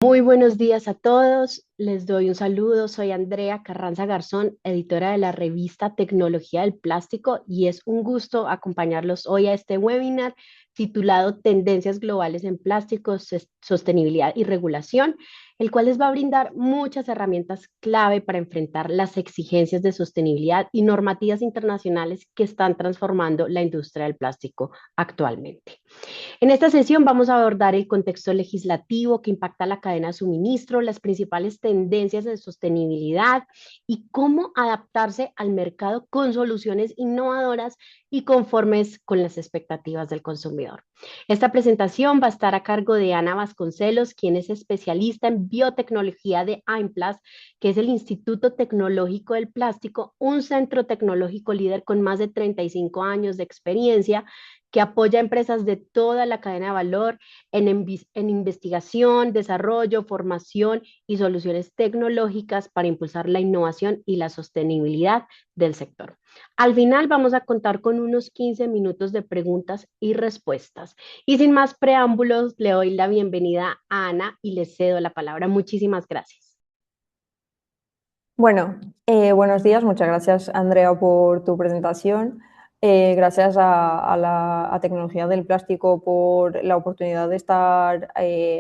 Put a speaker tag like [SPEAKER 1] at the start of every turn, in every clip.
[SPEAKER 1] Muy buenos días a todos. Les doy un saludo. Soy Andrea Carranza Garzón, editora de la revista Tecnología del Plástico, y es un gusto acompañarlos hoy a este webinar titulado Tendencias Globales en Plásticos, Sostenibilidad y Regulación, el cual les va a brindar muchas herramientas clave para enfrentar las exigencias de sostenibilidad y normativas internacionales que están transformando la industria del plástico actualmente. En esta sesión vamos a abordar el contexto legislativo que impacta la cadena de suministro, las principales tendencias de sostenibilidad y cómo adaptarse al mercado con soluciones innovadoras y conformes con las expectativas del consumidor. Esta presentación va a estar a cargo de Ana Vasconcelos, quien es especialista en biotecnología de AIMPLAS, que es el Instituto Tecnológico del Plástico, un centro tecnológico líder con más de 35 años de experiencia que apoya a empresas de toda la cadena de valor en investigación, desarrollo, formación y soluciones tecnológicas para impulsar la innovación y la sostenibilidad del sector. Al final vamos a contar con unos 15 minutos de preguntas y respuestas. Y sin más preámbulos, le doy la bienvenida a Ana y le cedo la palabra. Muchísimas gracias.
[SPEAKER 2] Bueno, buenos días, muchas gracias Andrea por tu presentación. Gracias a Tecnología del Plástico por la oportunidad de estar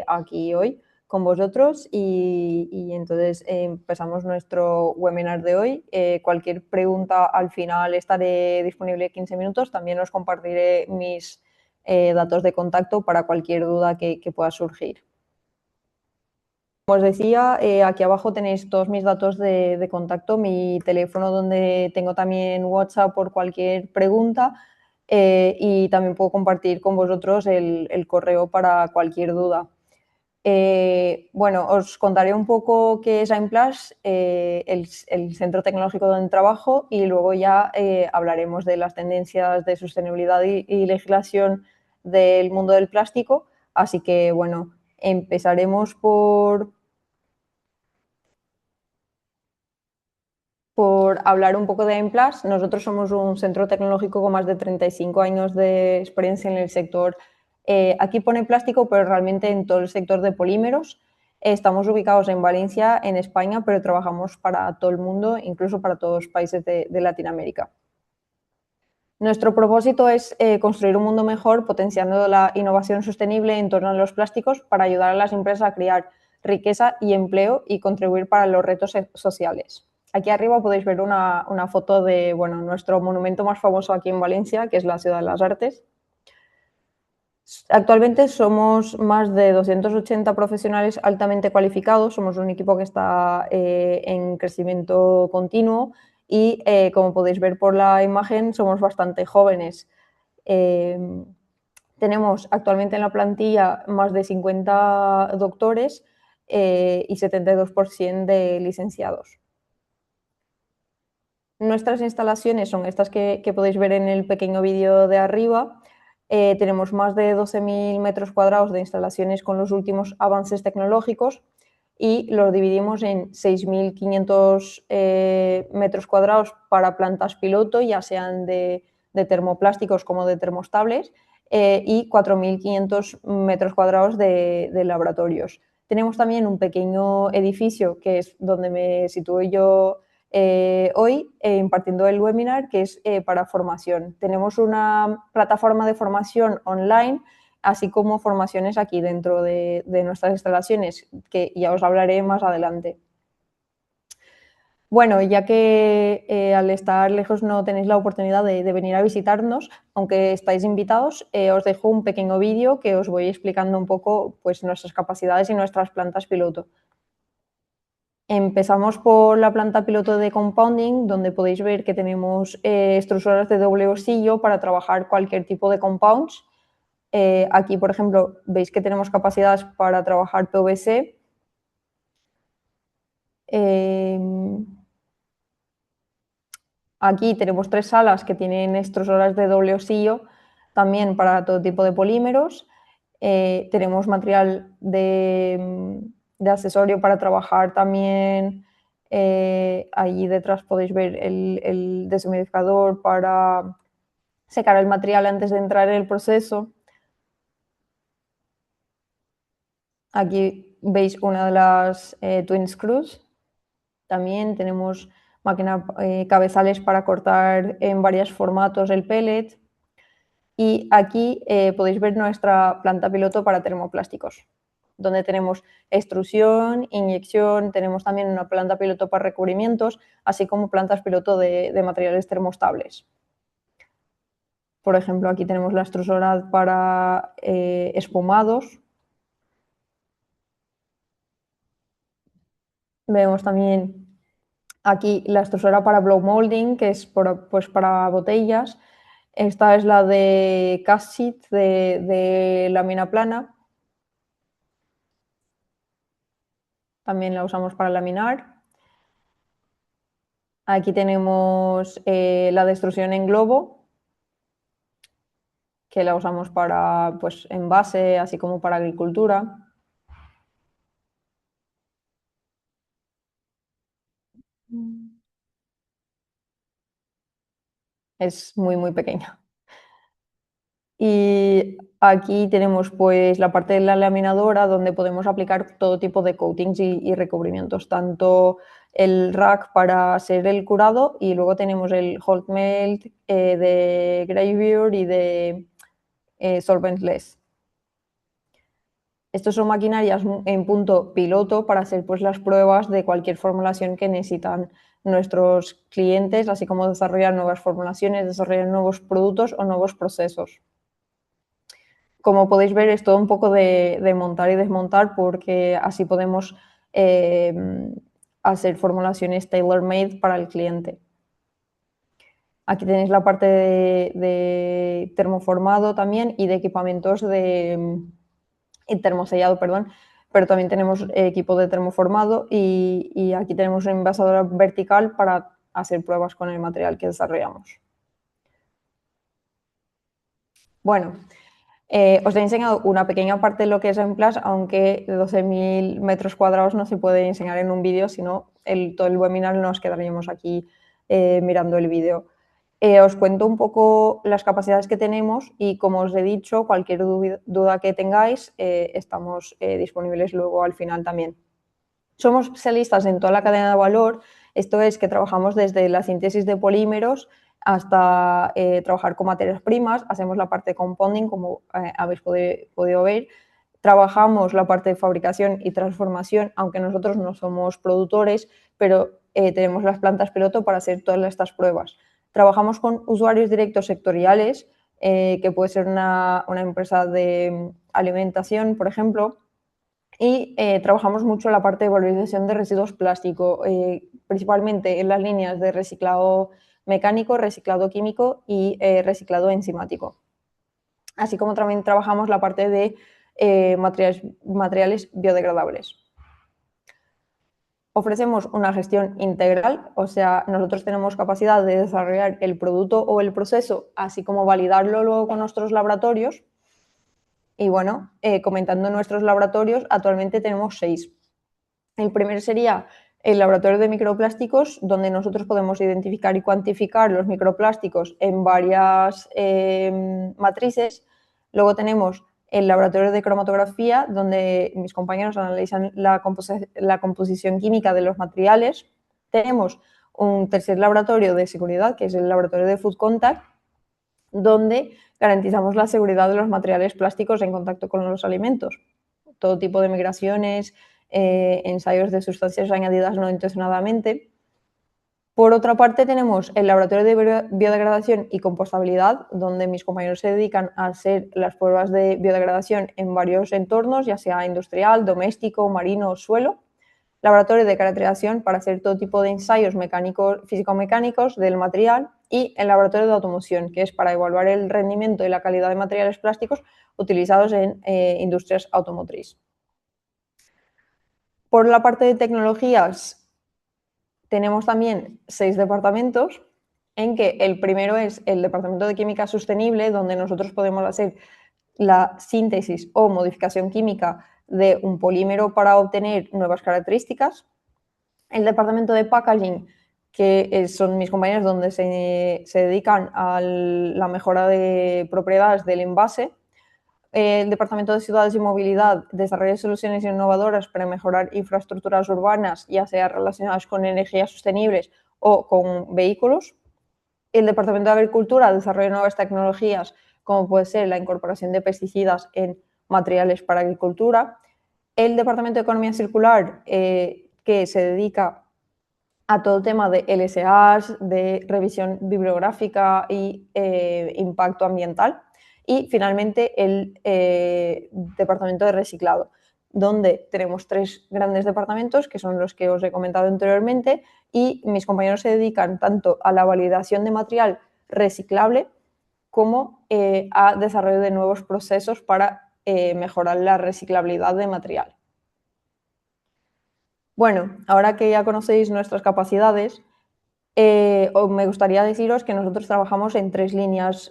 [SPEAKER 2] aquí hoy con vosotros y entonces empezamos nuestro webinar de hoy. Cualquier pregunta al final estaré disponible 15 minutos, también os compartiré mis datos de contacto para cualquier duda que pueda surgir. Como os decía, aquí abajo tenéis todos mis datos de contacto, mi teléfono donde tengo también WhatsApp por cualquier pregunta y también puedo compartir con vosotros el correo para cualquier duda. Bueno, os contaré un poco qué es AIMPLAS, el centro tecnológico donde trabajo, y luego ya hablaremos de las tendencias de sostenibilidad y legislación del mundo del plástico. Así que, bueno, empezaremos por hablar un poco de AIMPLAS. Nosotros somos un centro tecnológico con más de 35 años de experiencia en el sector. Aquí pone plástico, pero realmente en todo el sector de polímeros. Estamos ubicados en Valencia, en España, pero trabajamos para todo el mundo, incluso para todos los países de Latinoamérica. Nuestro propósito es construir un mundo mejor potenciando la innovación sostenible en torno a los plásticos para ayudar a las empresas a crear riqueza y empleo y contribuir para los retos sociales. Aquí arriba podéis ver una foto de nuestro monumento más famoso aquí en Valencia, que es la Ciudad de las Artes. Actualmente somos más de 280 profesionales altamente cualificados, somos un equipo que está en crecimiento continuo y, como podéis ver por la imagen, somos bastante jóvenes. Tenemos actualmente en la plantilla más de 50 doctores y 72% de licenciados. Nuestras instalaciones son estas que podéis ver en el pequeño vídeo de arriba. Tenemos más de 12.000 metros cuadrados de instalaciones con los últimos avances tecnológicos y los dividimos en 6.500 metros cuadrados para plantas piloto, ya sean de termoplásticos como de termostables, y 4.500 metros cuadrados de laboratorios. Tenemos también un pequeño edificio que es donde me sitúo yo hoy impartiendo el webinar, que es para formación. Tenemos una plataforma de formación online, así como formaciones aquí dentro de nuestras instalaciones, que ya os hablaré más adelante. Bueno, ya que al estar lejos no tenéis la oportunidad de venir a visitarnos, aunque estáis invitados, os dejo un pequeño vídeo que os voy explicando un poco pues, nuestras capacidades y nuestras plantas piloto. Empezamos por la planta piloto de compounding, donde podéis ver que tenemos extrusoras de doble bolsillo para trabajar cualquier tipo de compounds. Aquí, por ejemplo, veis que tenemos capacidades para trabajar PVC. Aquí tenemos 3 salas que tienen extrusoras de doble bolsillo, también para todo tipo de polímeros. Tenemos material de accesorio para trabajar también. Allí detrás podéis ver el deshumidificador para secar el material antes de entrar en el proceso. Aquí veis una de las twin screws. También tenemos cabezales para cortar en varios formatos el pellet. Y aquí podéis ver nuestra planta piloto para termoplásticos, donde tenemos extrusión, inyección, tenemos también una planta piloto para recubrimientos, así como plantas piloto de materiales termostables. Por ejemplo, aquí tenemos la extrusora para espumados. Vemos también aquí la extrusora para blow molding, que es pues para botellas. Esta es la de cast sheet de lámina plana. También la usamos para laminar. Aquí tenemos la de extrusión en globo, que la usamos para pues, envase, así como para agricultura. Es muy, muy pequeña. Y aquí tenemos pues la parte de la laminadora donde podemos aplicar todo tipo de coatings y recubrimientos, tanto el rack para hacer el curado y luego tenemos el hot melt de gravure y de solventless. Estos son maquinarias en punto piloto para hacer pues, las pruebas de cualquier formulación que necesitan nuestros clientes, así como desarrollar nuevas formulaciones, desarrollar nuevos productos o nuevos procesos. Como podéis ver, es todo un poco de montar y desmontar porque así podemos hacer formulaciones tailor-made para el cliente. Aquí tenéis la parte de termoformado también y de equipamientos y termosellado, perdón, pero también tenemos equipo de termoformado y aquí tenemos una envasadora vertical para hacer pruebas con el material que desarrollamos. Bueno, os he enseñado una pequeña parte de lo que es Emplas, aunque 12.000 metros cuadrados no se puede enseñar en un vídeo, sino todo el webinar nos quedaríamos aquí mirando el vídeo. Os cuento un poco las capacidades que tenemos y, como os he dicho, cualquier duda que tengáis, estamos disponibles luego al final también. Somos especialistas en toda la cadena de valor, esto es que trabajamos desde la síntesis de polímeros hasta trabajar con materias primas, hacemos la parte de compounding, como habéis podido ver, trabajamos la parte de fabricación y transformación, aunque nosotros no somos productores, pero tenemos las plantas piloto para hacer todas estas pruebas. Trabajamos con usuarios directos sectoriales, que puede ser una empresa de alimentación, por ejemplo, y trabajamos mucho en la parte de valorización de residuos plásticos, principalmente en las líneas de reciclado mecánico, reciclado químico y reciclado enzimático. Así como también trabajamos la parte de materiales biodegradables. Ofrecemos una gestión integral, o sea, nosotros tenemos capacidad de desarrollar el producto o el proceso, así como validarlo luego con nuestros laboratorios. Y bueno, comentando nuestros laboratorios, actualmente tenemos 6. El primero sería el laboratorio de microplásticos, donde nosotros podemos identificar y cuantificar los microplásticos en varias matrices. Luego tenemos el laboratorio de cromatografía, donde mis compañeros analizan la composición química de los materiales. Tenemos un tercer laboratorio de seguridad, que es el laboratorio de Food Contact, donde garantizamos la seguridad de los materiales plásticos en contacto con los alimentos. Todo tipo de migraciones, ensayos de sustancias añadidas no intencionadamente. Por otra parte, tenemos el laboratorio de biodegradación y compostabilidad, donde mis compañeros se dedican a hacer las pruebas de biodegradación en varios entornos, ya sea industrial, doméstico, marino o suelo. Laboratorio de caracterización para hacer todo tipo de ensayos mecánicos, físico-mecánicos del material, y el laboratorio de automoción, que es para evaluar el rendimiento y la calidad de materiales plásticos utilizados en industrias automotriz. Por la parte de tecnologías, tenemos también 6 departamentos, en que el primero es el departamento de química sostenible, donde nosotros podemos hacer la síntesis o modificación química de un polímero para obtener nuevas características. El departamento de packaging, que son mis compañeros, donde se dedican a la mejora de propiedades del envase, el Departamento de Ciudades y Movilidad desarrolla soluciones innovadoras para mejorar infraestructuras urbanas, ya sea relacionadas con energías sostenibles o con vehículos. El Departamento de Agricultura desarrolla nuevas tecnologías, como puede ser la incorporación de pesticidas en materiales para agricultura. El Departamento de Economía Circular, que se dedica a todo tema de LSAs, de revisión bibliográfica y impacto ambiental. Y finalmente el Departamento de Reciclado, donde tenemos 3 grandes departamentos, que son los que os he comentado anteriormente, y mis compañeros se dedican tanto a la validación de material reciclable como a desarrollo de nuevos procesos para mejorar la reciclabilidad de material. Bueno, ahora que ya conocéis nuestras capacidades, me gustaría deciros que nosotros trabajamos en 3 líneas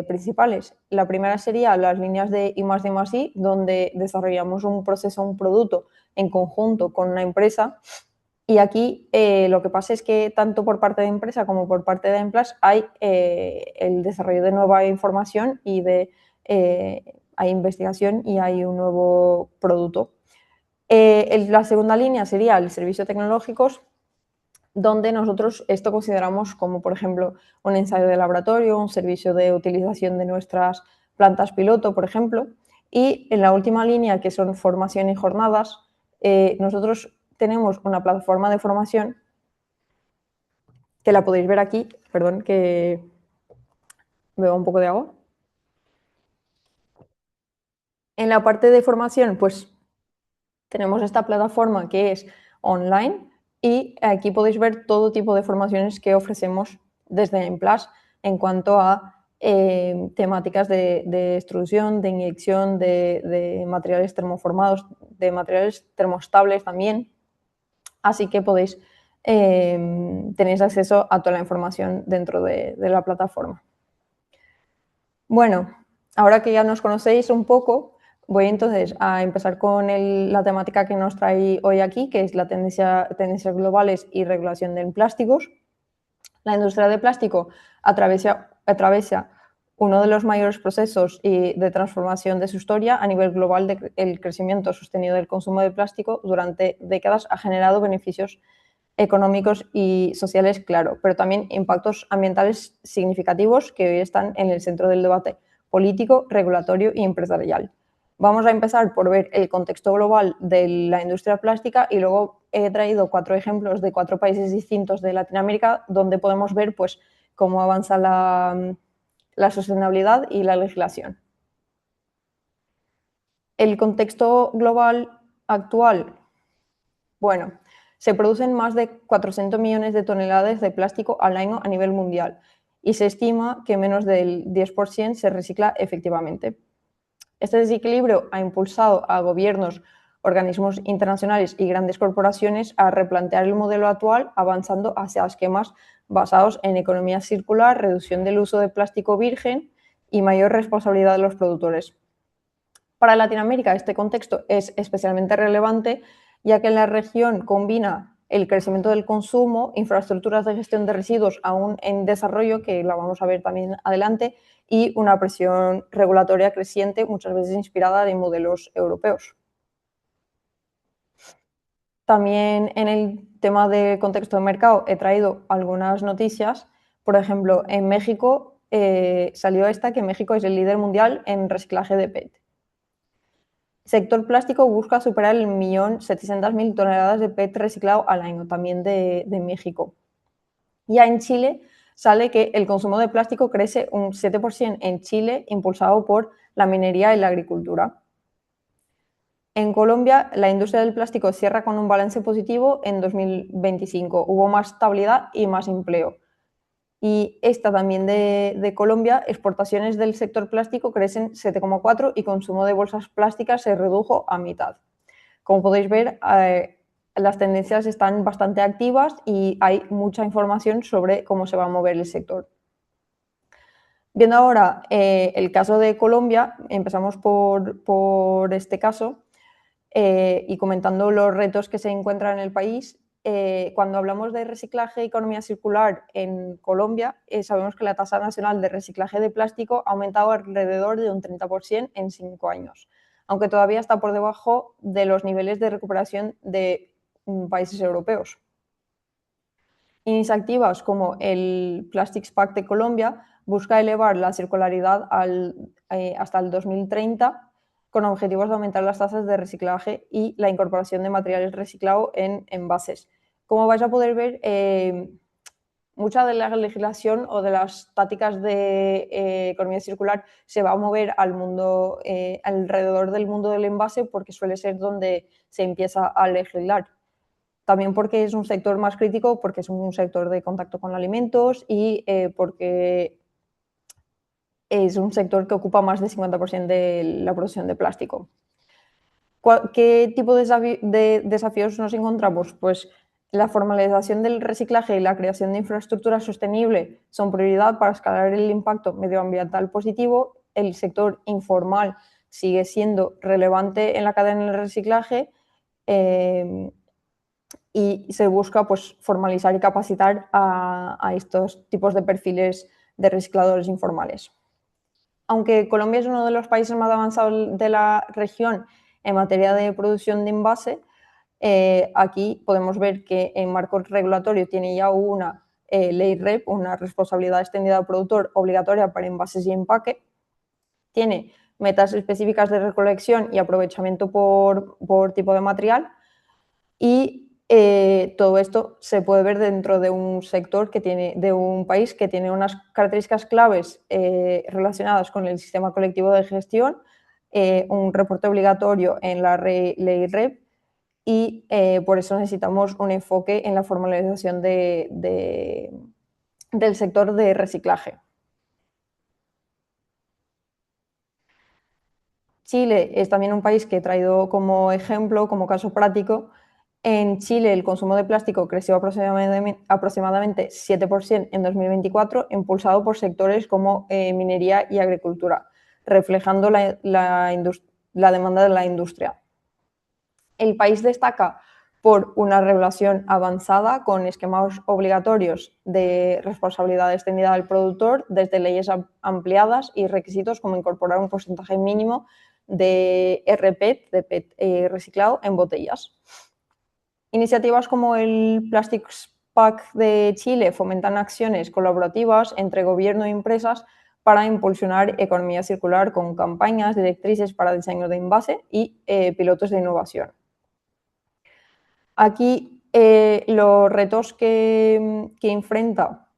[SPEAKER 2] principales. La primera sería las líneas de I+D+I, donde desarrollamos un proceso, un producto en conjunto con una empresa. Y aquí lo que pasa es que tanto por parte de empresa como por parte de Emplas hay el desarrollo de nueva información y hay investigación y hay un nuevo producto. La segunda línea sería el servicio tecnológicos, donde nosotros esto consideramos como, por ejemplo, un ensayo de laboratorio, un servicio de utilización de nuestras plantas piloto, por ejemplo. Y en la última línea, que son formación y jornadas, nosotros tenemos una plataforma de formación que la podéis ver aquí. Perdón, que beba un poco de agua. En la parte de formación, pues tenemos esta plataforma que es online y aquí podéis ver todo tipo de formaciones que ofrecemos desde Emplas en cuanto a temáticas de extrusión, de inyección, de materiales termoformados, de materiales termostables también. Así que tenéis acceso a toda la información dentro de la plataforma. Bueno, ahora que ya nos conocéis un poco, voy entonces a empezar con la temática que nos trae hoy aquí, que es la tendencias globales y regulación de plásticos. La industria de plástico atraviesa uno de los mayores procesos de transformación de su historia. A nivel global, el crecimiento sostenido del consumo de plástico durante décadas ha generado beneficios económicos y sociales, claro, pero también impactos ambientales significativos que hoy están en el centro del debate político, regulatorio y empresarial. Vamos a empezar por ver el contexto global de la industria plástica y luego he traído 4 ejemplos de 4 países distintos de Latinoamérica donde podemos ver pues, cómo avanza la sostenibilidad y la legislación. El contexto global actual, bueno, se producen más de 400 millones de toneladas de plástico al año a nivel mundial y se estima que menos del 10% se recicla efectivamente. Este desequilibrio ha impulsado a gobiernos, organismos internacionales y grandes corporaciones a replantear el modelo actual, avanzando hacia esquemas basados en economía circular, reducción del uso de plástico virgen y mayor responsabilidad de los productores. Para Latinoamérica, este contexto es especialmente relevante, ya que la región combina el crecimiento del consumo, infraestructuras de gestión de residuos aún en desarrollo, que la vamos a ver también adelante, y una presión regulatoria creciente, muchas veces inspirada en modelos europeos. También en el tema de contexto de mercado he traído algunas noticias. Por ejemplo, en México salió esta, que México es el líder mundial en reciclaje de PET. Sector plástico busca superar el 1.700.000 toneladas de PET reciclado al año, también de México. Ya en Chile sale que el consumo de plástico crece un 7% en Chile, impulsado por la minería y la agricultura. En Colombia, la industria del plástico cierra con un balance positivo en 2025. Hubo más estabilidad y más empleo. Y esta también de Colombia, exportaciones del sector plástico crecen 7,4% y consumo de bolsas plásticas se redujo a mitad. Como podéis ver, las tendencias están bastante activas y hay mucha información sobre cómo se va a mover el sector. Viendo ahora el caso de Colombia, empezamos por este caso y comentando los retos que se encuentran en el país. cuando hablamos de reciclaje y economía circular en Colombia, sabemos que la tasa nacional de reciclaje de plástico ha aumentado alrededor de un 30% en 5 años, aunque todavía está por debajo de los niveles de recuperación de países europeos. Iniciativas como el Plastics Pact de Colombia busca elevar la circularidad hasta el 2030 con objetivos de aumentar las tasas de reciclaje y la incorporación de materiales reciclados en envases. Como vais a poder ver, mucha de la legislación o de las tácticas de economía circular se va a mover al mundo, alrededor del mundo del envase, porque suele ser donde se empieza a legislar. También porque es un sector más crítico, porque es un sector de contacto con alimentos y porque es un sector que ocupa más del 50% de la producción de plástico. ¿Qué tipo de desafíos nos encontramos? Pues la formalización del reciclaje y la creación de infraestructura sostenible son prioridad para escalar el impacto medioambiental positivo. El sector informal sigue siendo relevante en la cadena del reciclaje y se busca pues, formalizar y capacitar a estos tipos de perfiles de recicladores informales. Aunque Colombia es uno de los países más avanzados de la región en materia de producción de envase, aquí podemos ver que en marco regulatorio tiene ya una ley REP, una responsabilidad extendida al productor obligatoria para envases y empaque. Tiene metas específicas de recolección y aprovechamiento por tipo de material y todo esto se puede ver dentro de un sector de un país que tiene unas características claves relacionadas con el sistema colectivo de gestión, un reporte obligatorio en la ley REP y por eso necesitamos un enfoque en la formalización del sector de reciclaje. Chile es también un país que he traído como ejemplo, como caso práctico. En Chile el consumo de plástico creció aproximadamente 7% en 2024, impulsado por sectores como minería y agricultura, reflejando la demanda de la industria. El país destaca por una regulación avanzada con esquemas obligatorios de responsabilidad extendida al productor, desde leyes ampliadas y requisitos como incorporar un porcentaje mínimo de RPET, de PET reciclado, en botellas. Iniciativas como el Plastics Pact de Chile fomentan acciones colaborativas entre gobierno y empresas para impulsionar economía circular con campañas, directrices para diseño de envase y pilotos de innovación. Aquí los retos que enfrenta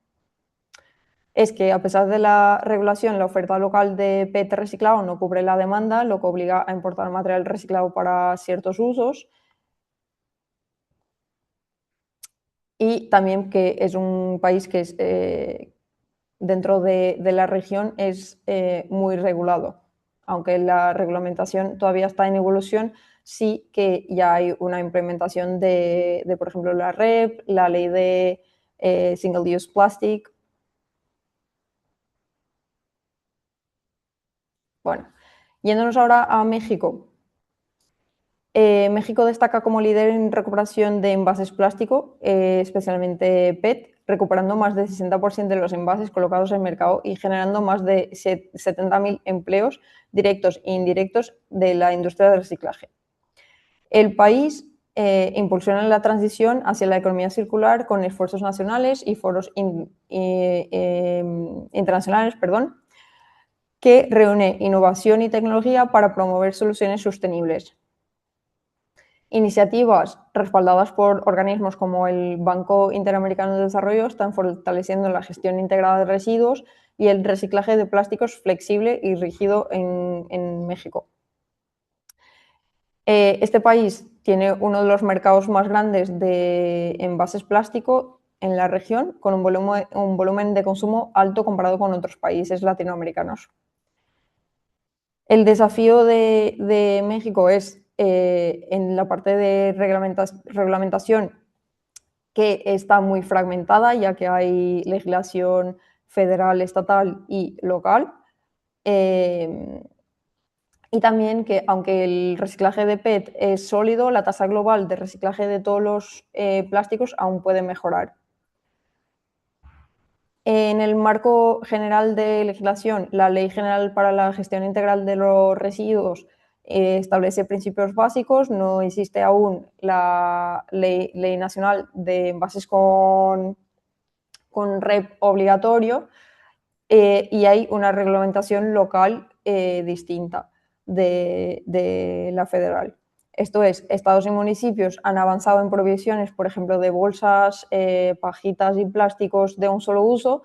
[SPEAKER 2] es que, a pesar de la regulación, la oferta local de PET reciclado no cubre la demanda, lo que obliga a importar material reciclado para ciertos usos. Y también que es un país que es, dentro de la región es muy regulado. Aunque la reglamentación todavía está en evolución, sí que ya hay una implementación de por ejemplo, la REP, la ley de Single Use Plastic. Bueno, yéndonos ahora a México. México destaca como líder en recuperación de envases plástico, especialmente PET, recuperando más del 60% de los envases colocados en el mercado y generando más de 70.000 empleos directos e indirectos de la industria del reciclaje. El país impulsiona la transición hacia la economía circular con esfuerzos nacionales y foros internacionales, que reúne innovación y tecnología para promover soluciones sostenibles. Iniciativas respaldadas por organismos como el Banco Interamericano de Desarrollo están fortaleciendo la gestión integrada de residuos y el reciclaje de plásticos flexible y rígido en México. Este país tiene uno de los mercados más grandes de envases plástico en la región, con un volumen de consumo alto comparado con otros países latinoamericanos. El desafío de México es en la parte de reglamentación, que está muy fragmentada, ya que hay legislación federal, estatal y local. Y también que aunque el reciclaje de PET es sólido, la tasa global de reciclaje de todos los plásticos aún puede mejorar. En el marco general de legislación, la Ley General para la Gestión Integral de los Residuos establece principios básicos. No existe aún la ley nacional de envases con REP obligatorio, y hay una reglamentación local distinta de la federal. Esto es, estados y municipios han avanzado en provisiones, por ejemplo, de bolsas, pajitas y plásticos de un solo uso,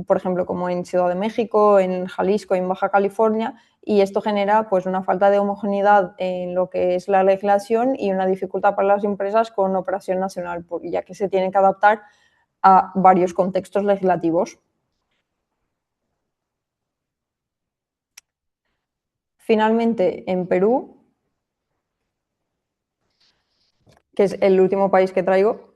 [SPEAKER 2] por ejemplo, como en Ciudad de México, en Jalisco, en Baja California, y esto genera pues, una falta de homogeneidad en lo que es la legislación y una dificultad para las empresas con operación nacional, ya que se tiene que adaptar a varios contextos legislativos. Finalmente, en Perú, que es el último país que traigo,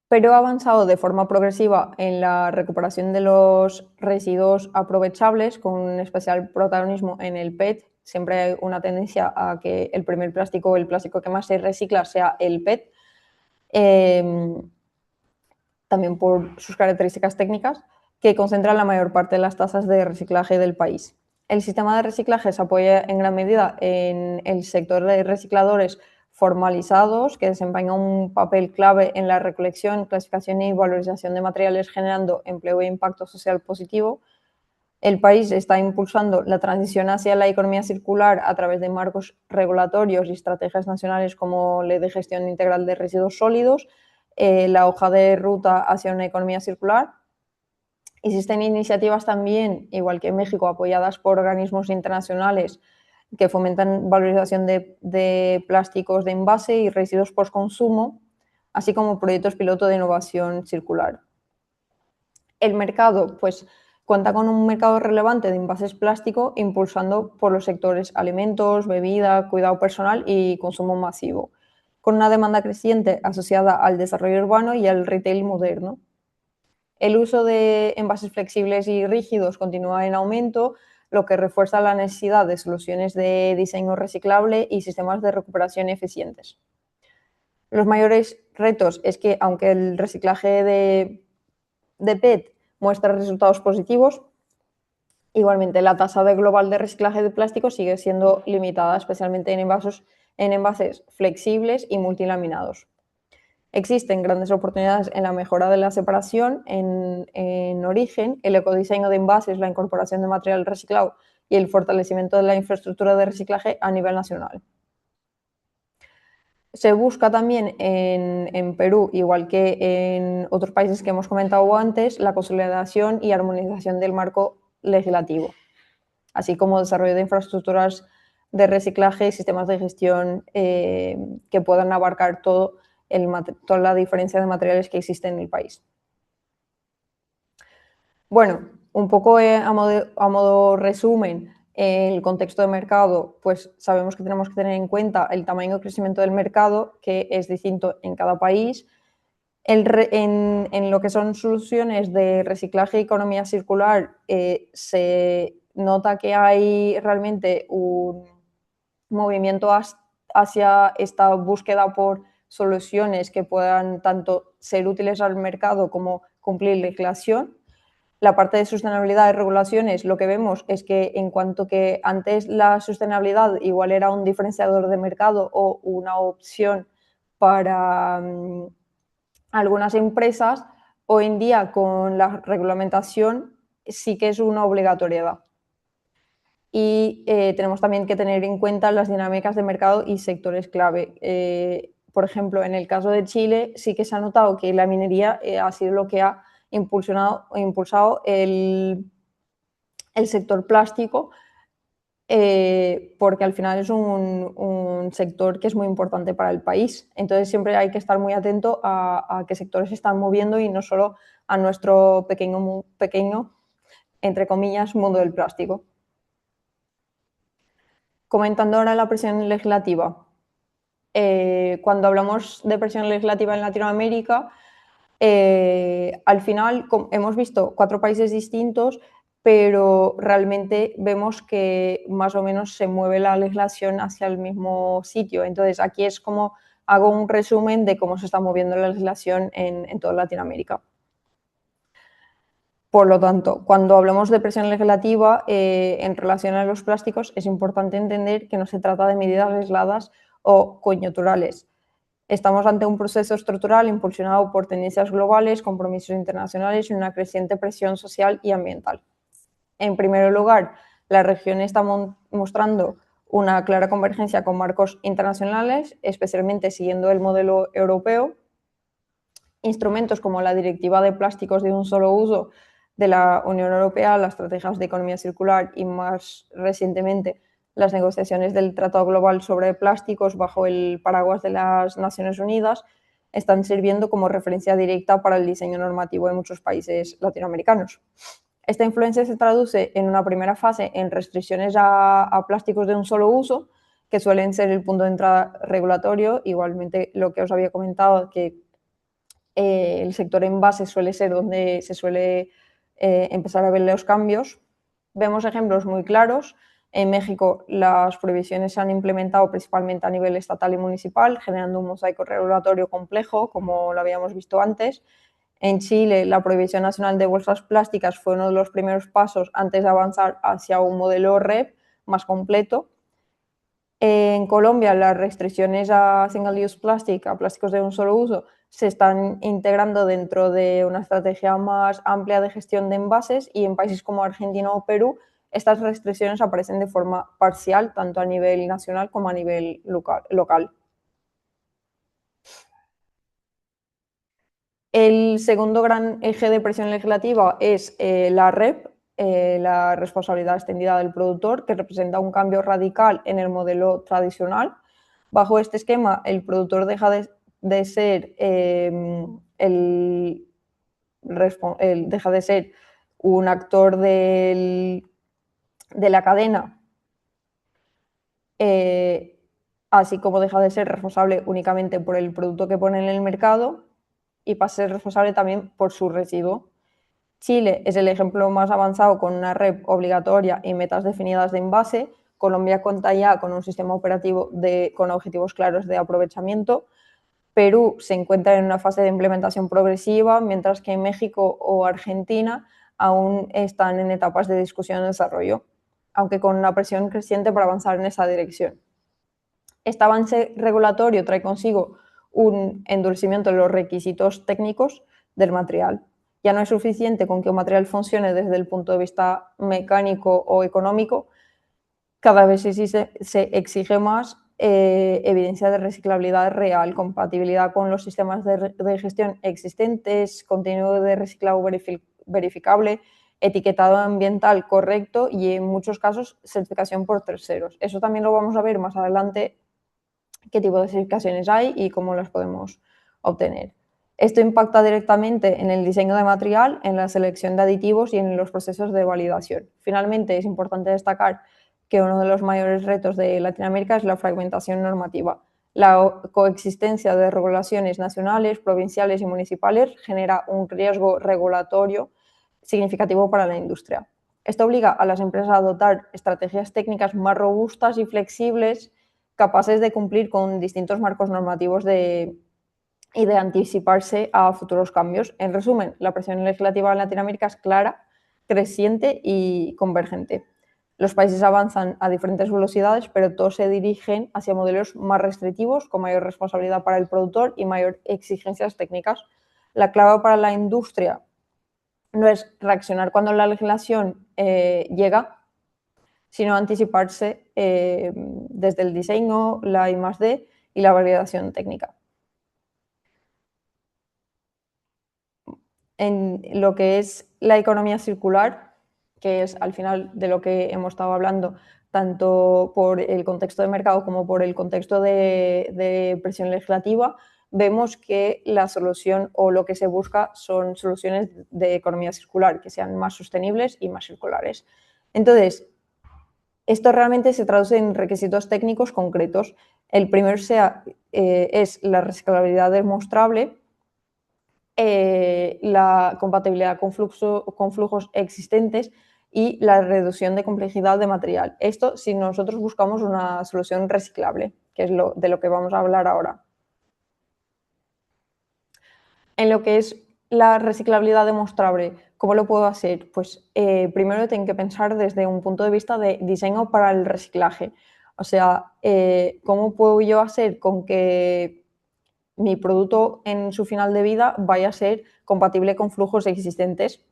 [SPEAKER 2] Perú ha avanzado de forma progresiva en la recuperación de los residuos aprovechables, con un especial protagonismo en el PET. Siempre hay una tendencia a que el primer plástico o el plástico que más se recicla sea el PET, también por sus características técnicas, que concentran la mayor parte de las tasas de reciclaje del país. El sistema de reciclaje se apoya en gran medida en el sector de recicladores formalizados, que desempeñan un papel clave en la recolección, clasificación y valorización de materiales, generando empleo e impacto social positivo. El país está impulsando la transición hacia la economía circular a través de marcos regulatorios y estrategias nacionales como Ley de Gestión Integral de Residuos Sólidos, la hoja de ruta hacia una economía circular. Existen iniciativas también, igual que en México, apoyadas por organismos internacionales que fomentan valorización de plásticos de envase y residuos postconsumo, así como proyectos piloto de innovación circular. El mercado, pues, cuenta con un mercado relevante de envases plástico impulsando por los sectores alimentos, bebida, cuidado personal y consumo masivo, con una demanda creciente asociada al desarrollo urbano y al retail moderno. El uso de envases flexibles y rígidos continúa en aumento, lo que refuerza la necesidad de soluciones de diseño reciclable y sistemas de recuperación eficientes. Los mayores retos es que, aunque el reciclaje de PET muestra resultados positivos, igualmente la tasa global de reciclaje de plástico sigue siendo limitada, especialmente en envases flexibles y multilaminados. Existen grandes oportunidades en la mejora de la separación en origen, el ecodiseño de envases, la incorporación de material reciclado y el fortalecimiento de la infraestructura de reciclaje a nivel nacional. Se busca también en Perú, igual que en otros países que hemos comentado antes, la consolidación y armonización del marco legislativo, así como desarrollo de infraestructuras de reciclaje y sistemas de gestión que puedan abarcar toda la diferencia de materiales que existe en el país. Bueno, un poco a modo resumen, el contexto de mercado, pues sabemos que tenemos que tener en cuenta el tamaño de crecimiento del mercado, que es distinto en cada país. En lo que son soluciones de reciclaje y economía circular, se nota que hay realmente un movimiento hacia esta búsqueda por soluciones que puedan tanto ser útiles al mercado como cumplir legislación. La parte de sostenibilidad y regulaciones, lo que vemos es que en cuanto que antes la sostenibilidad igual era un diferenciador de mercado o una opción para algunas empresas, hoy en día con la reglamentación sí que es una obligatoriedad. Y tenemos también que tener en cuenta las dinámicas de mercado y sectores clave. Por ejemplo, en el caso de Chile sí que se ha notado que la minería ha sido lo que ha impulsado el sector plástico, porque al final es un sector que es muy importante para el país. Entonces siempre hay que estar muy atento a qué sectores se están moviendo y no solo a nuestro pequeño, entre comillas, mundo del plástico. Comentando ahora la presión legislativa. Cuando hablamos de presión legislativa en Latinoamérica, Al final hemos visto 4 países distintos, pero realmente vemos que más o menos se mueve la legislación hacia el mismo sitio. Entonces, aquí es como hago un resumen de cómo se está moviendo la legislación en toda Latinoamérica. Por lo tanto, cuando hablamos de presión legislativa en relación a los plásticos, es importante entender que no se trata de medidas aisladas o coyunturales. Estamos ante un proceso estructural impulsionado por tendencias globales, compromisos internacionales y una creciente presión social y ambiental. En primer lugar, la región está mostrando una clara convergencia con marcos internacionales, especialmente siguiendo el modelo europeo. Instrumentos como la Directiva de Plásticos de un solo uso de la Unión Europea, las estrategias de economía circular y, más recientemente, las negociaciones del Tratado Global sobre Plásticos bajo el paraguas de las Naciones Unidas están sirviendo como referencia directa para el diseño normativo de muchos países latinoamericanos. Esta influencia se traduce en una primera fase en restricciones a plásticos de un solo uso, que suelen ser el punto de entrada regulatorio. Igualmente, lo que os había comentado, que el sector envase suele ser donde se suele empezar a ver los cambios. Vemos ejemplos muy claros. En México las prohibiciones se han implementado principalmente a nivel estatal y municipal, generando un mosaico regulatorio complejo, como lo habíamos visto antes. En Chile, la prohibición nacional de bolsas plásticas fue uno de los primeros pasos antes de avanzar hacia un modelo REP más completo. En Colombia, las restricciones a single-use plastic, a plásticos de un solo uso, se están integrando dentro de una estrategia más amplia de gestión de envases, y en países como Argentina o Perú, estas restricciones aparecen de forma parcial, tanto a nivel nacional como a nivel local. El segundo gran eje de presión legislativa es la REP, la responsabilidad extendida del productor, que representa un cambio radical en el modelo tradicional. Bajo este esquema, el productor deja de ser deja de ser un actor de la cadena, así como deja de ser responsable únicamente por el producto que pone en el mercado, y pasa a ser responsable también por su residuo. Chile es el ejemplo más avanzado con una REP obligatoria y metas definidas de envase. Colombia cuenta ya con un sistema operativo con objetivos claros de aprovechamiento. Perú se encuentra en una fase de implementación progresiva, mientras que México o Argentina aún están en etapas de discusión y desarrollo, aunque con una presión creciente para avanzar en esa dirección. Este avance regulatorio trae consigo un endurecimiento de los requisitos técnicos del material. Ya no es suficiente con que un material funcione desde el punto de vista mecánico o económico, cada vez se exige más evidencia de reciclabilidad real, compatibilidad con los sistemas de gestión existentes, contenido de reciclado verificable, etiquetado ambiental correcto y, en muchos casos, certificación por terceros. Eso también lo vamos a ver más adelante, qué tipo de certificaciones hay y cómo las podemos obtener. Esto impacta directamente en el diseño de material, en la selección de aditivos y en los procesos de validación. Finalmente, es importante destacar que uno de los mayores retos de Latinoamérica es la fragmentación normativa. La coexistencia de regulaciones nacionales, provinciales y municipales genera un riesgo regulatorio significativo para la industria. Esto obliga a las empresas a adoptar estrategias técnicas más robustas y flexibles, capaces de cumplir con distintos marcos normativos y de anticiparse a futuros cambios. En resumen, la presión legislativa en Latinoamérica es clara, creciente y convergente. Los países avanzan a diferentes velocidades, pero todos se dirigen hacia modelos más restrictivos, con mayor responsabilidad para el productor y mayor exigencias técnicas. La clave para la industria no es reaccionar cuando la legislación llega, sino anticiparse desde el diseño, la I+D y la validación técnica. En lo que es la economía circular, que es al final de lo que hemos estado hablando, tanto por el contexto de mercado como por el contexto de presión legislativa, vemos que la solución o lo que se busca son soluciones de economía circular, que sean más sostenibles y más circulares. Entonces, esto realmente se traduce en requisitos técnicos concretos. El primero es la reciclabilidad demostrable. la compatibilidad con flujos existentes y la reducción de complejidad de material. Esto si nosotros buscamos una solución reciclable, que es de lo que vamos a hablar ahora. En lo que es la reciclabilidad demostrable, ¿cómo lo puedo hacer? Pues primero tengo que pensar desde un punto de vista de diseño para el reciclaje. O sea, ¿cómo puedo yo hacer con que mi producto en su final de vida vaya a ser compatible con flujos existentes?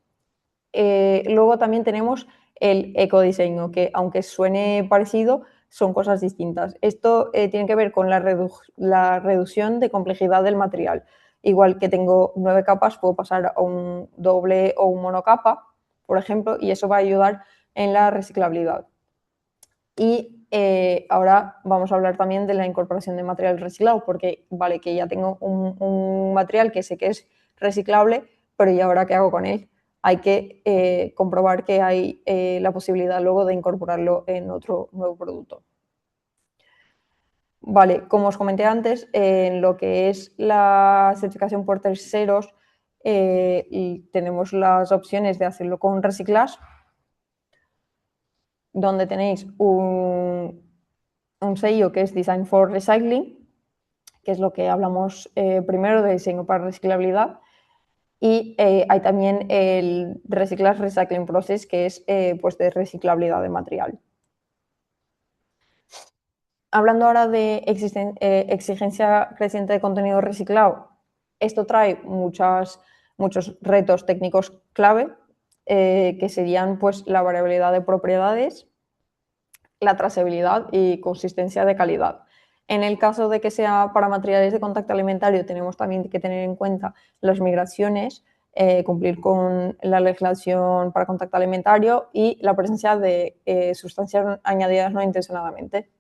[SPEAKER 2] Luego también tenemos el ecodiseño, que aunque suene parecido, son cosas distintas. Esto tiene que ver con la reducción de complejidad del material. Igual que tengo 9 capas, puedo pasar a un doble o un monocapa, por ejemplo, y eso va a ayudar en la reciclabilidad. Y ahora vamos a hablar también de la incorporación de material reciclado, porque vale que ya tengo un material que sé que es reciclable, pero ¿y ahora qué hago con él? Hay que comprobar que hay la posibilidad luego de incorporarlo en otro nuevo producto. Vale, como os comenté antes, en lo que es la certificación por terceros, tenemos las opciones de hacerlo con Recyclash, donde tenéis un sello que es Design for Recycling, que es lo que hablamos primero de diseño para reciclabilidad. Y hay también el Recyclash Recycling Process, que es pues de reciclabilidad de material. Hablando ahora de exigencia creciente de contenido reciclado, esto trae muchos retos técnicos clave, que serían pues, la variabilidad de propiedades, la trazabilidad y consistencia de calidad. En el caso de que sea para materiales de contacto alimentario, tenemos también que tener en cuenta las migraciones, cumplir con la legislación para contacto alimentario y la presencia de sustancias añadidas no intencionadamente.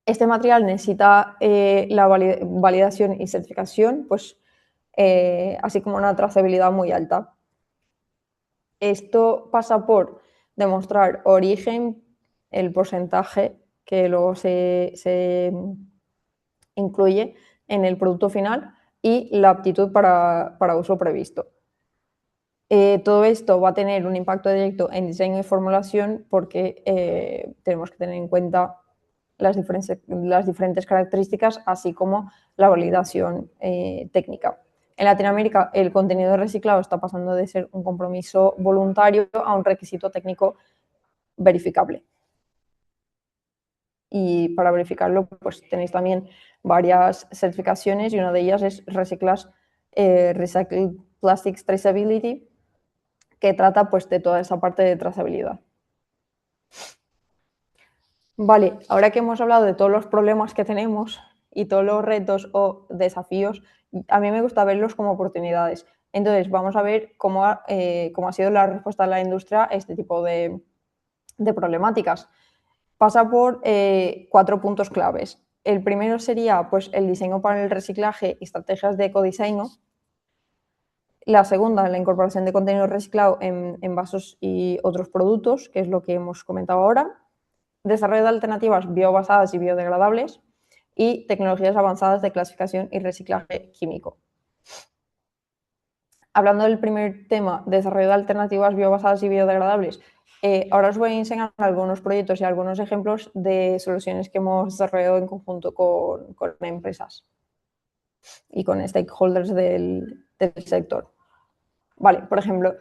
[SPEAKER 2] Este material necesita la validación y certificación, pues, así como una trazabilidad muy alta. Esto pasa por demostrar origen, el porcentaje que luego se incluye en el producto final y la aptitud para uso previsto. Todo esto va a tener un impacto directo en diseño y formulación porque tenemos que tener en cuenta las diferentes características, así como la validación técnica. En Latinoamérica, el contenido reciclado está pasando de ser un compromiso voluntario a un requisito técnico verificable. Y para verificarlo, pues tenéis también varias certificaciones y una de ellas es Recyclash Recycled Plastics Traceability, que trata pues de toda esa parte de trazabilidad. Vale, ahora que hemos hablado de todos los problemas que tenemos y todos los retos o desafíos, a mí me gusta verlos como oportunidades. Entonces, vamos a ver cómo ha sido la respuesta de la industria a este tipo de problemáticas. Pasa por 4 puntos claves. El primero sería pues, el diseño para el reciclaje y estrategias de ecodiseño. La segunda, la incorporación de contenido reciclado en vasos y otros productos, que es lo que hemos comentado ahora. Desarrollo de alternativas biobasadas y biodegradables y tecnologías avanzadas de clasificación y reciclaje químico. Hablando del primer tema, desarrollo de alternativas biobasadas y biodegradables, ahora os voy a enseñar algunos proyectos y algunos ejemplos de soluciones que hemos desarrollado en conjunto con empresas y con stakeholders del sector. Vale, por ejemplo,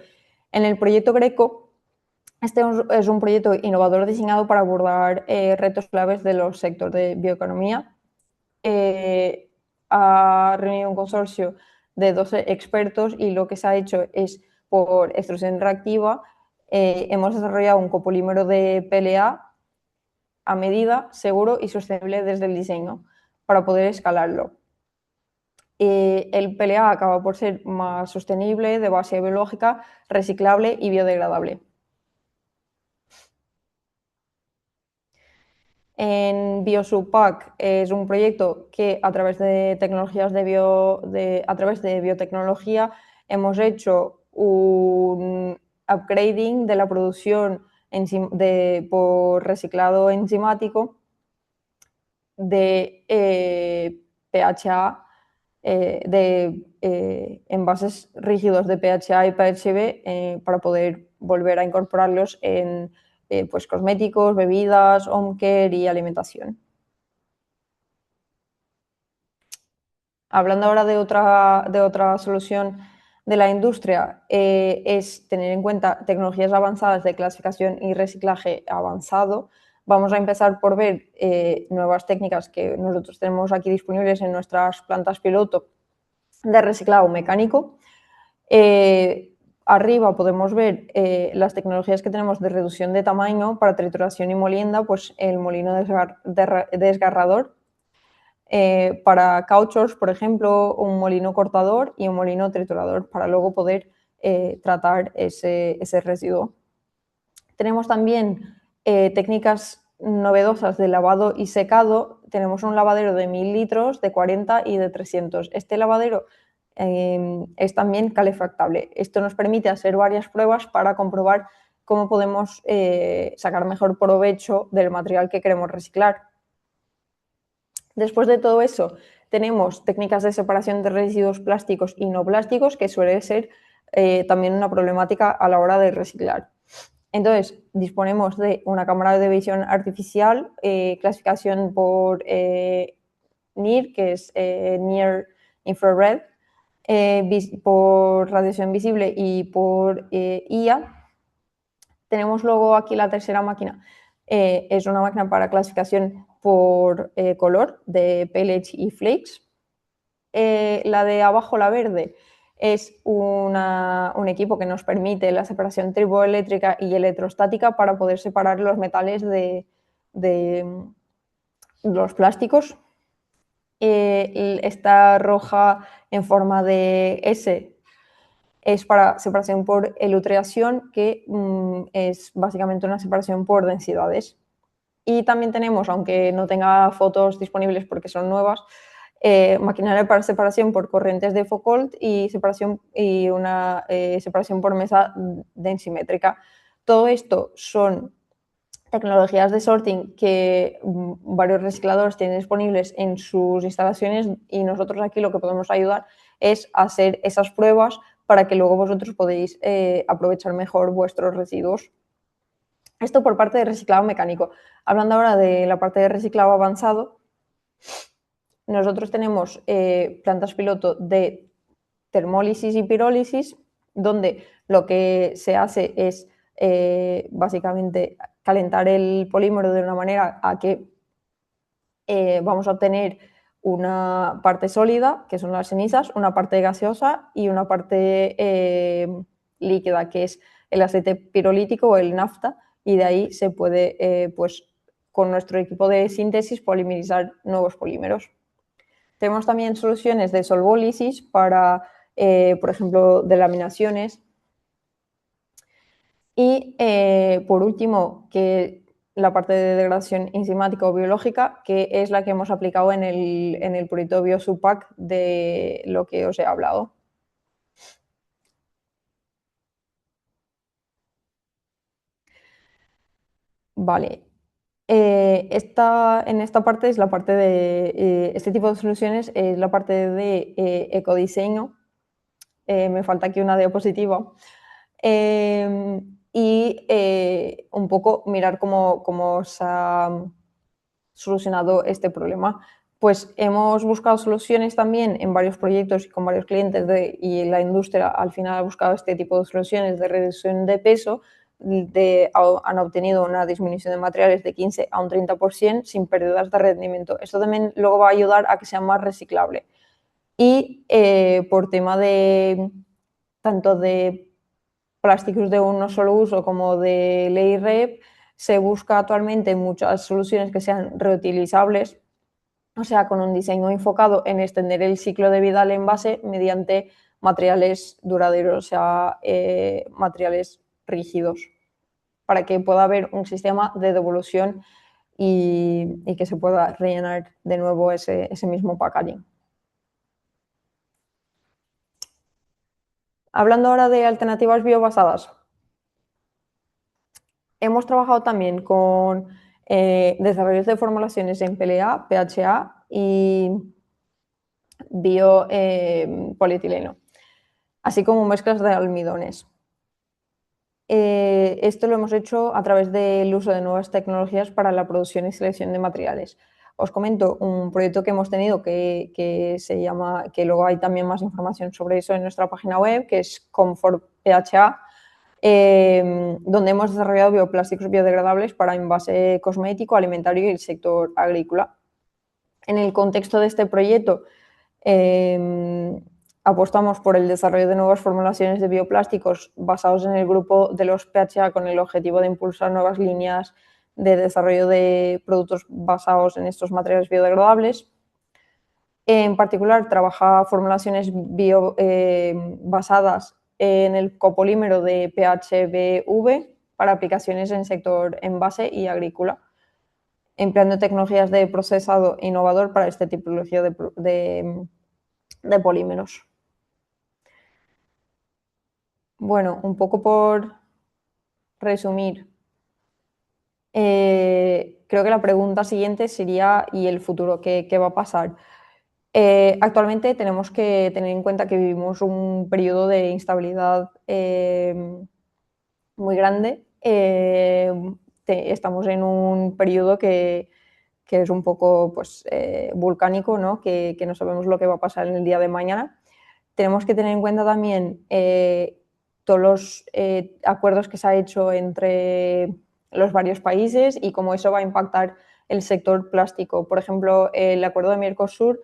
[SPEAKER 2] en el proyecto Greco, este es un proyecto innovador diseñado para abordar retos claves de los sectores de bioeconomía. Ha reunido un consorcio de 12 expertos y lo que se ha hecho es, por extrusión reactiva, hemos desarrollado un copolímero de PLA a medida, seguro y sostenible desde el diseño para poder escalarlo. El PLA acaba por ser más sostenible, de base biológica, reciclable y biodegradable. En BioSubPack es un proyecto que a través de tecnologías a través de biotecnología hemos hecho un upgrading de la producción por reciclado enzimático de PHA, de envases rígidos de PHA y PHB para poder volver a incorporarlos en pues cosméticos, bebidas, home care y alimentación. Hablando ahora de otra solución de la industria, es tener en cuenta tecnologías avanzadas de clasificación y reciclaje avanzado. Vamos a empezar por ver nuevas técnicas que nosotros tenemos aquí disponibles en nuestras plantas piloto de reciclado mecánico. Arriba podemos ver las tecnologías que tenemos de reducción de tamaño para trituración y molienda, pues el molino desgarrador. Para cauchos, por ejemplo, un molino cortador y un molino triturador para luego poder tratar ese residuo. Tenemos también técnicas novedosas de lavado y secado. Tenemos un lavadero de 1000 litros, de 40 y de 300. Este lavadero es también calefactable. Esto nos permite hacer varias pruebas para comprobar cómo podemos sacar mejor provecho del material que queremos reciclar. Después de todo eso, tenemos técnicas de separación de residuos plásticos y no plásticos, que suele ser también una problemática a la hora de reciclar. Entonces, disponemos de una cámara de visión artificial, clasificación por NIR, que es Near Infrared, por radiación visible y por IA. Tenemos luego aquí la tercera máquina, es una máquina para clasificación por color de pellets y flakes. La de abajo, la verde, es un equipo que nos permite la separación triboeléctrica y electrostática para poder separar los metales de los plásticos. Esta roja en forma de S es para separación por elutreación, que es básicamente una separación por densidades. Y también tenemos, aunque no tenga fotos disponibles porque son nuevas, maquinaria para separación por corrientes de Foucault y una separación por mesa densimétrica. Todo esto son tecnologías de sorting que varios recicladores tienen disponibles en sus instalaciones, y nosotros aquí lo que podemos ayudar es hacer esas pruebas para que luego vosotros podéis aprovechar mejor vuestros residuos. Esto por parte de reciclado mecánico. Hablando ahora de la parte de reciclado avanzado, nosotros tenemos plantas piloto de termólisis y pirólisis, donde lo que se hace es básicamente calentar el polímero de una manera a que vamos a obtener una parte sólida, que son las cenizas, una parte gaseosa y una parte líquida, que es el aceite pirolítico o el nafta, y de ahí se puede, pues, con nuestro equipo de síntesis, polimerizar nuevos polímeros. Tenemos también soluciones de solvólisis para, por ejemplo, delaminaciones. Y por último, que la parte de degradación enzimática o biológica, que es la que hemos aplicado en el proyecto BioSUPAC de lo que os he hablado. Vale. En esta parte es la parte de este tipo de soluciones, es la parte de ecodiseño. Me falta aquí una diapositiva. Y un poco mirar cómo se ha solucionado este problema. Pues hemos buscado soluciones también en varios proyectos y con varios clientes y la industria al final ha buscado este tipo de soluciones de reducción de peso. Han obtenido una disminución de materiales de 15 a un 30% sin pérdidas de rendimiento. Esto también luego va a ayudar a que sea más reciclable. Y por tema de tanto de plásticos de un solo uso como de ley REP, se busca actualmente muchas soluciones que sean reutilizables, o sea, con un diseño enfocado en extender el ciclo de vida del envase mediante materiales duraderos, o sea, materiales rígidos, para que pueda haber un sistema de devolución y que se pueda rellenar de nuevo ese mismo packaging. Hablando ahora de alternativas biobasadas, hemos trabajado también con desarrollos de formulaciones en PLA, PHA y biopolietileno, así como mezclas de almidones. Esto lo hemos hecho a través del uso de nuevas tecnologías para la producción y selección de materiales. Os comento un proyecto que hemos tenido que se llama, que luego hay también más información sobre eso en nuestra página web, que es Comfort PHA, donde hemos desarrollado bioplásticos biodegradables para envase cosmético, alimentario y el sector agrícola. En el contexto de este proyecto, apostamos por el desarrollo de nuevas formulaciones de bioplásticos basados en el grupo de los PHA con el objetivo de impulsar nuevas líneas de desarrollo de productos basados en estos materiales biodegradables. En particular, trabaja formulaciones basadas en el copolímero de PHBV para aplicaciones en sector envase y agrícola, empleando tecnologías de procesado innovador para esta tipología de polímeros. Bueno, un poco por resumir, creo que la pregunta siguiente sería: ¿y el futuro? ¿Qué va a pasar? Actualmente tenemos que tener en cuenta que vivimos un periodo de instabilidad muy grande. Estamos en un periodo que es un poco pues, volcánico, ¿no? Que no sabemos lo que va a pasar en el día de mañana. Tenemos que tener en cuenta también todos los acuerdos que se ha hecho entre los varios países y cómo eso va a impactar el sector plástico. Por ejemplo, el acuerdo de Mercosur,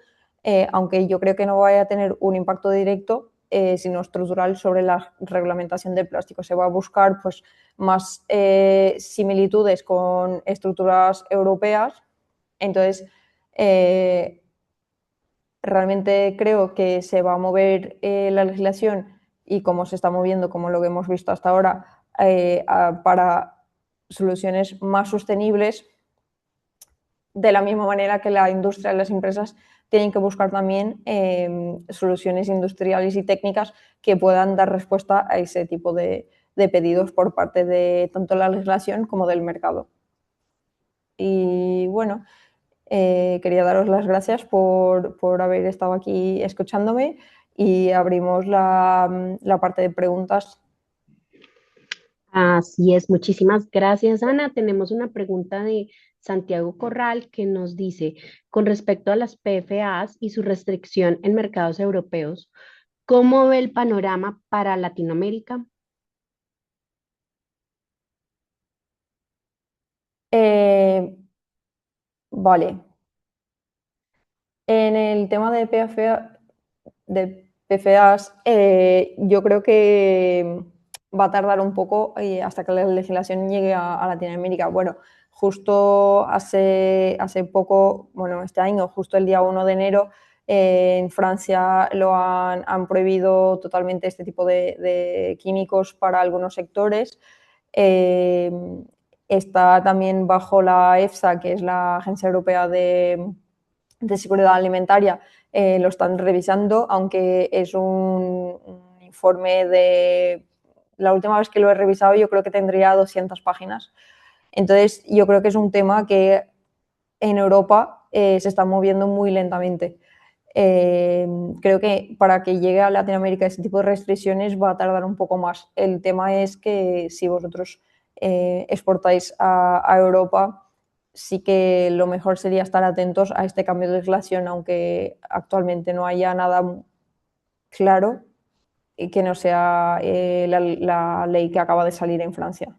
[SPEAKER 2] aunque yo creo que no vaya a tener un impacto directo, sino estructural sobre la reglamentación del plástico. Se va a buscar pues, más similitudes con estructuras europeas. Entonces, realmente creo que se va a mover la legislación y como se está moviendo, como lo que hemos visto hasta ahora, para soluciones más sostenibles, de la misma manera que la industria y las empresas tienen que buscar también soluciones industriales y técnicas que puedan dar respuesta a ese tipo de pedidos por parte de tanto la legislación como del mercado. Y bueno, quería daros las gracias por haber estado aquí escuchándome y abrimos la parte de preguntas.
[SPEAKER 1] Así es, muchísimas gracias, Ana. Tenemos una pregunta de Santiago Corral que nos dice, con respecto a las PFAs y su restricción en mercados europeos, ¿cómo ve el panorama para Latinoamérica?
[SPEAKER 2] Vale. En el tema de PFAs, yo creo que va a tardar un poco hasta que la legislación llegue a Latinoamérica. Bueno, justo hace poco, bueno, este año, justo el día 1 de enero, en Francia han prohibido totalmente este tipo de químicos para algunos sectores. Está también bajo la EFSA, que es la Agencia Europea de Seguridad Alimentaria, lo están revisando, aunque es un informe de... La última vez que lo he revisado yo creo que tendría 200 páginas. Entonces yo creo que es un tema que en Europa se está moviendo muy lentamente. Creo que para que llegue a Latinoamérica ese tipo de restricciones va a tardar un poco más. El tema es que si vosotros exportáis a Europa, sí que lo mejor sería estar atentos a este cambio de legislación, aunque actualmente no haya nada claro y que no sea la ley que acaba de salir en Francia.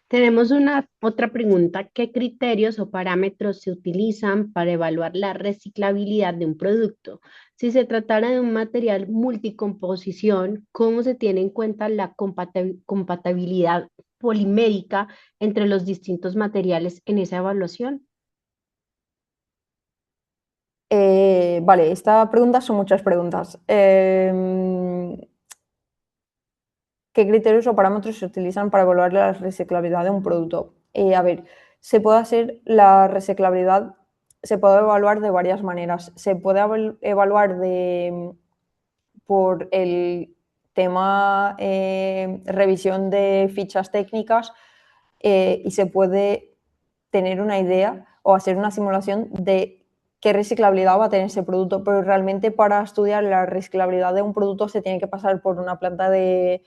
[SPEAKER 1] Tenemos una otra pregunta. ¿Qué criterios o parámetros se utilizan para evaluar la reciclabilidad de un producto? Si se tratara de un material multicomposición, ¿cómo se tiene en cuenta la compatibilidad polimérica entre los distintos materiales en esa evaluación?
[SPEAKER 2] Vale, esta pregunta son muchas preguntas. ¿Qué criterios o parámetros se utilizan para evaluar la reciclabilidad de un producto? A ver, la reciclabilidad se puede evaluar de varias maneras. Se puede evaluar por el tema revisión de fichas técnicas y se puede tener una idea o hacer una simulación de qué reciclabilidad va a tener ese producto, pero realmente para estudiar la reciclabilidad de un producto se tiene que pasar por una planta de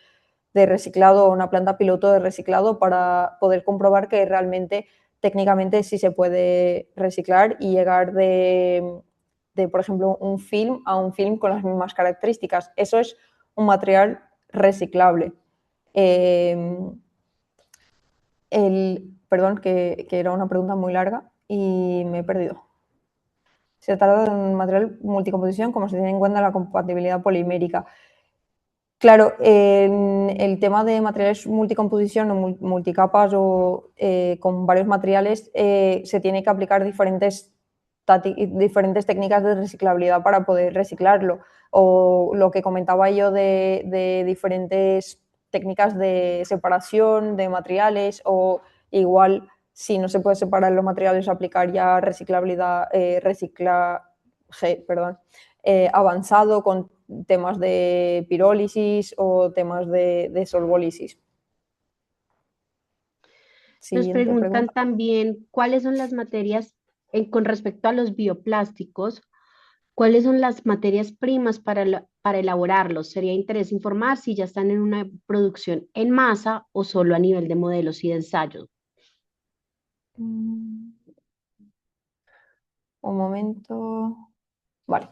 [SPEAKER 2] reciclado o una planta piloto de reciclado para poder comprobar que realmente técnicamente sí se puede reciclar y llegar por ejemplo, un film a un film con las mismas características. Eso es un material reciclable. Perdón, que era una pregunta muy larga y me he perdido. Se trata de un material multicomposición, como se tiene en cuenta la compatibilidad polimérica. Claro, en el tema de materiales multicomposición o multicapas o con varios materiales se tiene que aplicar diferentes técnicas de reciclabilidad para poder reciclarlo. O lo que comentaba yo de diferentes técnicas de separación de materiales o igual si no se puede separar los materiales aplicar ya reciclabilidad, reciclaje, perdón, avanzado con temas de pirólisis o temas de solvólisis.
[SPEAKER 1] Nos
[SPEAKER 2] Siguiente
[SPEAKER 1] preguntan
[SPEAKER 2] pregunta.
[SPEAKER 1] también cuáles son las materias con respecto a los bioplásticos, cuáles son las materias primas para elaborarlos. Sería interés informar si ya están en una producción en masa o solo a nivel de modelos y de ensayos.
[SPEAKER 2] Un momento. Vale.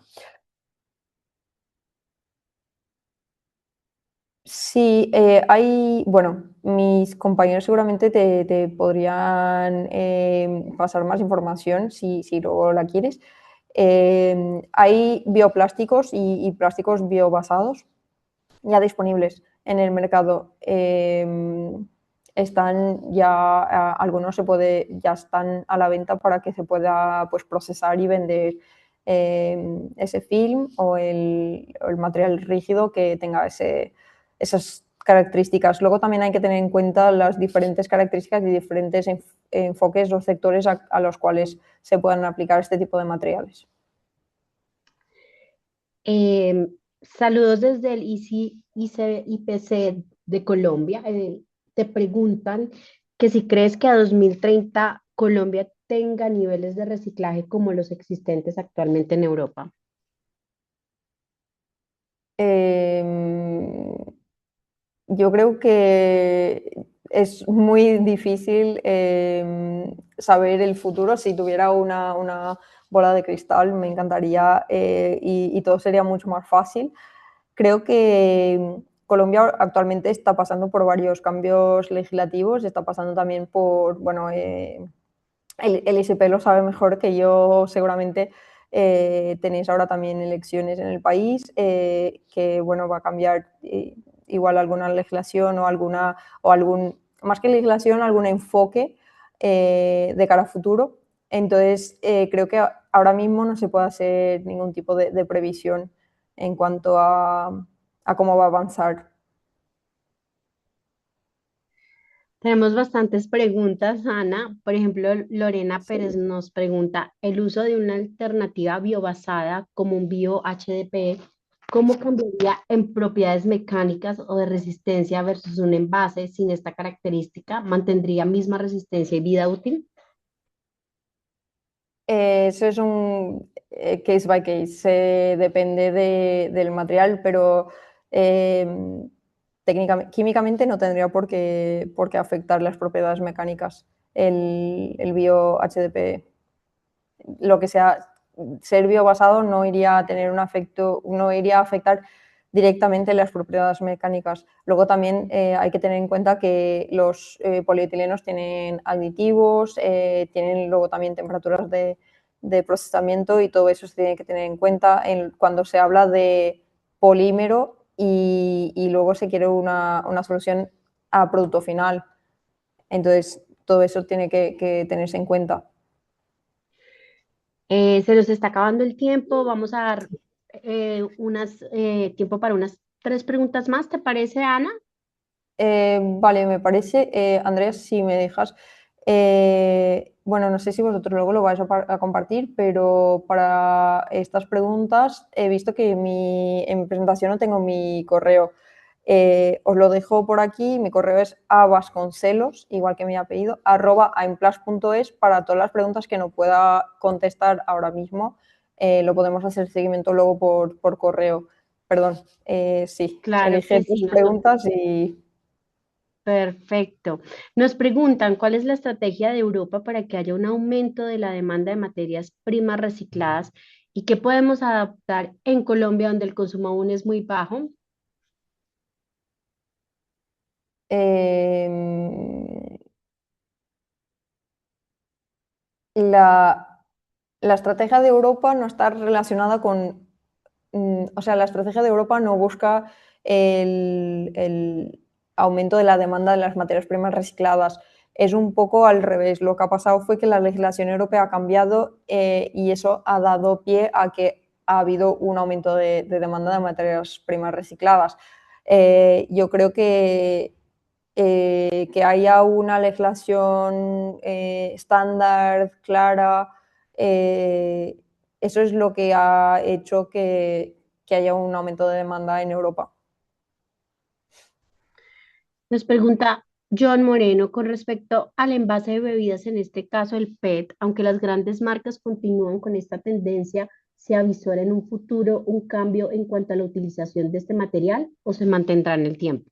[SPEAKER 2] Sí, bueno, mis compañeros seguramente te podrían pasar más información si luego la quieres. Hay bioplásticos y plásticos biobasados ya disponibles en el mercado. Están ya, algunos ya están a la venta para que se pueda pues, procesar y vender ese film o el material rígido que tenga esas características. Luego también hay que tener en cuenta las diferentes características y diferentes enfoques o sectores a los cuales se puedan aplicar este tipo de materiales.
[SPEAKER 1] Saludos desde el IPC de Colombia. Te preguntan que si crees que a 2030 Colombia tenga niveles de reciclaje como los existentes actualmente en Europa.
[SPEAKER 2] Eh, yo creo que es muy difícil saber el futuro. Si tuviera una bola de cristal me encantaría y todo sería mucho más fácil. Creo que Colombia actualmente está pasando por varios cambios legislativos, está pasando también por, bueno, el ISP lo sabe mejor que yo seguramente. Tenéis ahora también elecciones en el país que bueno, va a cambiar igual alguna legislación o algún, más que legislación, algún enfoque de cara a futuro. Entonces, creo que ahora mismo no se puede hacer ningún tipo de previsión en cuanto a cómo va a avanzar.
[SPEAKER 1] Tenemos bastantes preguntas, Ana. Por ejemplo, Lorena Pérez
[SPEAKER 2] Sí.
[SPEAKER 1] nos pregunta, ¿el uso de una alternativa biobasada como un bio-HDPE, cómo cambiaría en propiedades mecánicas o de resistencia versus un envase sin esta característica? ¿Mantendría misma resistencia y vida útil?
[SPEAKER 2] Eso es un case by case, depende del material, pero químicamente no tendría por qué afectar las propiedades mecánicas el bio-HDPE. Lo que sea ser biobasado no iría a tener un efecto, no iría a afectar directamente las propiedades mecánicas. Luego también hay que tener en cuenta que los polietilenos tienen aditivos, tienen luego también temperaturas de procesamiento y todo eso se tiene que tener en cuenta cuando se habla de polímero y luego se quiere una solución a producto final. Entonces, todo eso tiene que tenerse en cuenta.
[SPEAKER 1] Se nos está acabando el tiempo. Vamos a dar tiempo para unas tres preguntas más. ¿Te parece, Ana?
[SPEAKER 2] Vale, me parece. Andrés, si me dejas. Bueno, no sé si vosotros luego lo vais a compartir, pero para estas preguntas he visto que en mi presentación no tengo mi correo. Os lo dejo por aquí, mi correo es avasconcelos, igual que mi apellido, @aimplas.es para todas las preguntas que no pueda contestar ahora mismo. Lo podemos hacer seguimiento luego por correo. Perdón, sí,
[SPEAKER 1] Claro
[SPEAKER 2] elige
[SPEAKER 1] que
[SPEAKER 2] tus
[SPEAKER 1] sí,
[SPEAKER 2] preguntas y
[SPEAKER 1] perfecto. Nos preguntan cuál es la estrategia de Europa para que haya un aumento de la demanda de materias primas recicladas y qué podemos adaptar en Colombia, donde el consumo aún es muy bajo.
[SPEAKER 2] eh, la, la estrategia de Europa no está relacionada con, o sea, la estrategia de Europa no busca el aumento de la demanda de las materias primas recicladas. Es un poco al revés. Lo que ha pasado fue que la legislación europea ha cambiado y eso ha dado pie a que ha habido un aumento de demanda de materias primas recicladas. Yo creo que haya una legislación estándar, clara, eh, eso es lo que ha hecho que haya un aumento de demanda en Europa.
[SPEAKER 1] Nos pregunta John Moreno con respecto al envase de bebidas, en este caso el PET, aunque las grandes marcas continúan con esta tendencia, ¿se avisora en un futuro un cambio en cuanto a la utilización de este material o se mantendrá en el tiempo?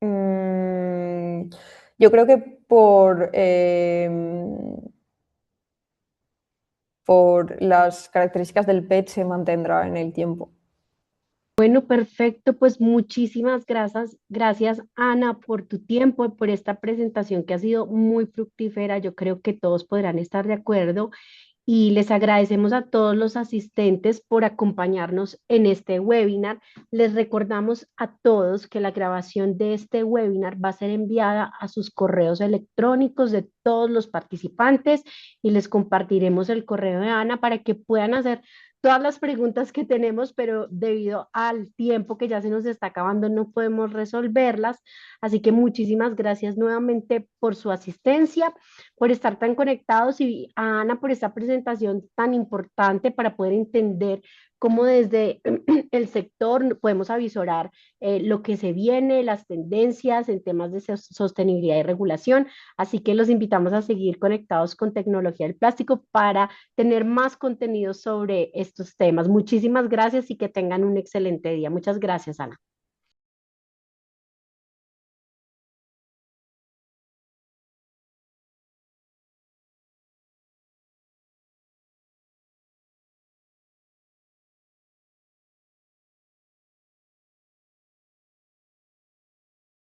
[SPEAKER 2] Mm, yo creo que por las características del PET se mantendrá en el tiempo.
[SPEAKER 1] Bueno, perfecto. Pues muchísimas gracias Ana por tu tiempo y por esta presentación que ha sido muy fructífera. Yo creo que todos podrán estar de acuerdo y les agradecemos a todos los asistentes por acompañarnos en este webinar. Les recordamos a todos que la grabación de este webinar va a ser enviada a sus correos electrónicos de todos los participantes y les compartiremos el correo de Ana para que puedan hacer todas las preguntas que tenemos, pero debido al tiempo que ya se nos está acabando, no podemos resolverlas. Así que muchísimas gracias nuevamente por su asistencia, por estar tan conectados y a Ana por esta presentación tan importante para poder entender cómo desde el sector podemos avisorar lo que se viene, las tendencias en temas de sostenibilidad y regulación. Así que los invitamos a seguir conectados con tecnología del plástico para tener más contenido sobre estos temas. Muchísimas gracias y que tengan un excelente día. Muchas gracias, Ana.